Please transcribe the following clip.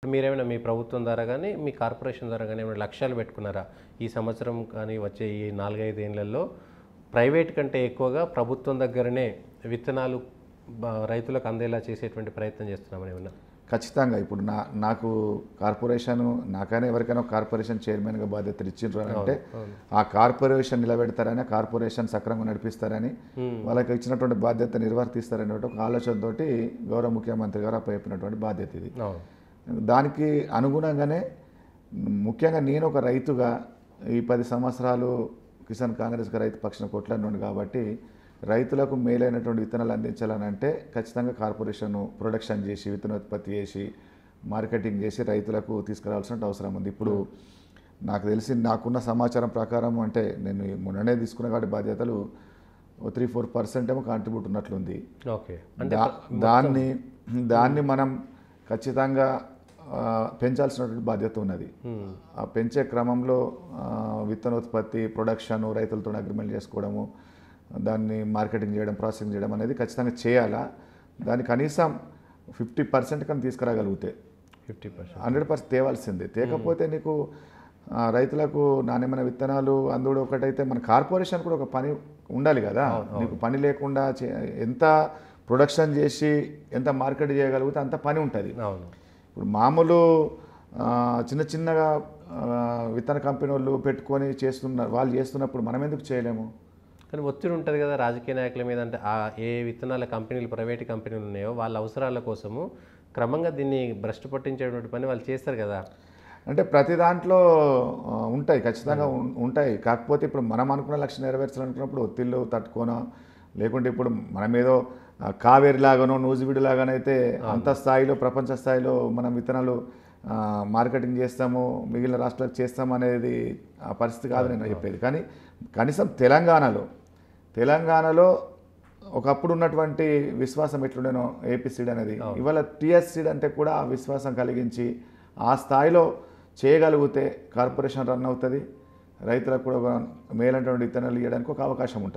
మీరేమైనా మీ ప్రభుత్వం ద్వారా గానీ, మీ కార్పొరేషన్ ద్వారా గానీ ఏమైనా లక్ష్యాలు పెట్టుకున్నారా? ఈ సంవత్సరం కానీ, వచ్చే ఈ 4, 5 ఏళ్లలో ప్రైవేట్ కంటే ఎక్కువగా ప్రభుత్వం దగ్గరనే విత్తనాలు రైతులకు అందేలా చేసేటువంటి ప్రయత్నం చేస్తున్నామని ఏమన్నా? ఖచ్చితంగా. ఇప్పుడు నాకు కార్పొరేషను నాకైనా ఎవరికైనా కార్పొరేషన్ చైర్మన్‌గా బాధ్యతలు ఇచ్చిండ్రు అంటే ఆ కార్పొరేషన్ నిలబెడతారని, ఆ కార్పొరేషన్ సక్రమంగా నడిపిస్తారని, వాళ్ళకి ఇచ్చినటువంటి బాధ్యత నిర్వర్తిస్తారనే ఒక ఆలోచనతోటి గౌరవ ముఖ్యమంత్రి గారు అప్పచెప్పినటువంటి బాధ్యత ఇది. దానికి అనుగుణంగానే ముఖ్యంగా నేను ఒక రైతుగా ఈ 10 సంవత్సరాలు కిసాన్ కాంగ్రెస్గా రైతు పక్షాన కొట్లాడినాను కాబట్టి రైతులకు మేలైనటువంటి విత్తనాలు అందించాలని అంటే ఖచ్చితంగా కార్పొరేషన్ ప్రొడక్షన్ చేసి విత్తనోత్పత్తి చేసి మార్కెటింగ్ చేసి రైతులకు తీసుకురావాల్సిన అవసరం ఉంది. ఇప్పుడు నాకు తెలిసి నాకున్న సమాచారం ప్రకారం అంటే నేను మొన్ననే తీసుకున్న కాబట్టి బాధ్యతలు 3-4% ఏమో కాంట్రిబ్యూట్ ఉన్నట్లుంది. ఓకే. దాన్ని మనం ఖచ్చితంగా పెంచాల్సినటువంటి బాధ్యత ఉన్నది. ఆ పెంచే క్రమంలో విత్తనోత్పత్తి ప్రొడక్షన్ రైతులతో అగ్రిమెంట్ చేసుకోవడము, దాన్ని మార్కెటింగ్ చేయడం, ప్రాసెసింగ్ చేయడం అనేది ఖచ్చితంగా చేయాలా. దాన్ని కనీసం 50% కానీ తీసుకురాగలిగితే 100% తేవాల్సిందే. తేకపోతే నీకు రైతులకు నాణ్యమైన విత్తనాలు అందులో ఒకటైతే మన కార్పొరేషన్ కూడా ఒక పని ఉండాలి కదా. నీకు పని లేకుండా ఎంత ప్రొడక్షన్ చేసి ఎంత మార్కెట్ చేయగలిగితే అంత పని ఉంటుంది. ఇప్పుడు మామూలు చిన్నగా విత్తన కంపెనీ వాళ్ళు పెట్టుకొని చేస్తున్నారు, వాళ్ళు చేస్తున్నప్పుడు మనం ఎందుకు చేయలేము? కానీ ఒత్తిడి ఉంటుంది కదా రాజకీయ నాయకుల మీద. అంటే ఏ విత్తనాల కంపెనీలు, ప్రైవేట్ కంపెనీలు ఉన్నాయో వాళ్ళ అవసరాల కోసము క్రమంగా దీన్ని భ్రష్టు పట్టించేటువంటి పని వాళ్ళు చేస్తారు కదా. అంటే ప్రతి దాంట్లో ఉంటాయి, ఖచ్చితంగా ఉంటాయి. కాకపోతే ఇప్పుడు మనం అనుకున్న లక్ష్యం నెరవేర్చాలనుకున్నప్పుడు ఒత్తిళ్ళు తట్టుకోనో, లేకుంటే ఇప్పుడు మనమేదో కావేరి లాగానో నూజివీడు లాగానైతే అంత స్థాయిలో ప్రపంచ స్థాయిలో మనం విత్తనాలు మార్కెటింగ్ చేస్తాము, మిగిలిన రాష్ట్రాలకు చేస్తాము అనేది ఆ పరిస్థితి కాదు నేను చెప్పేది. కానీ కనీసం తెలంగాణలో ఒకప్పుడు ఉన్నటువంటి విశ్వాసం ఎట్లుండేనో ఏపీ సీడ్ అనేది, ఇవాళ టీఎస్ సీడ్ అంటే కూడా ఆ విశ్వాసం కలిగించి ఆ స్థాయిలో చేయగలిగితే కార్పొరేషన్ రన్ అవుతుంది, రైతులకు కూడా మేలైనటువంటి విత్తనాలు ఇవ్వడానికి ఒక అవకాశం ఉంటుంది.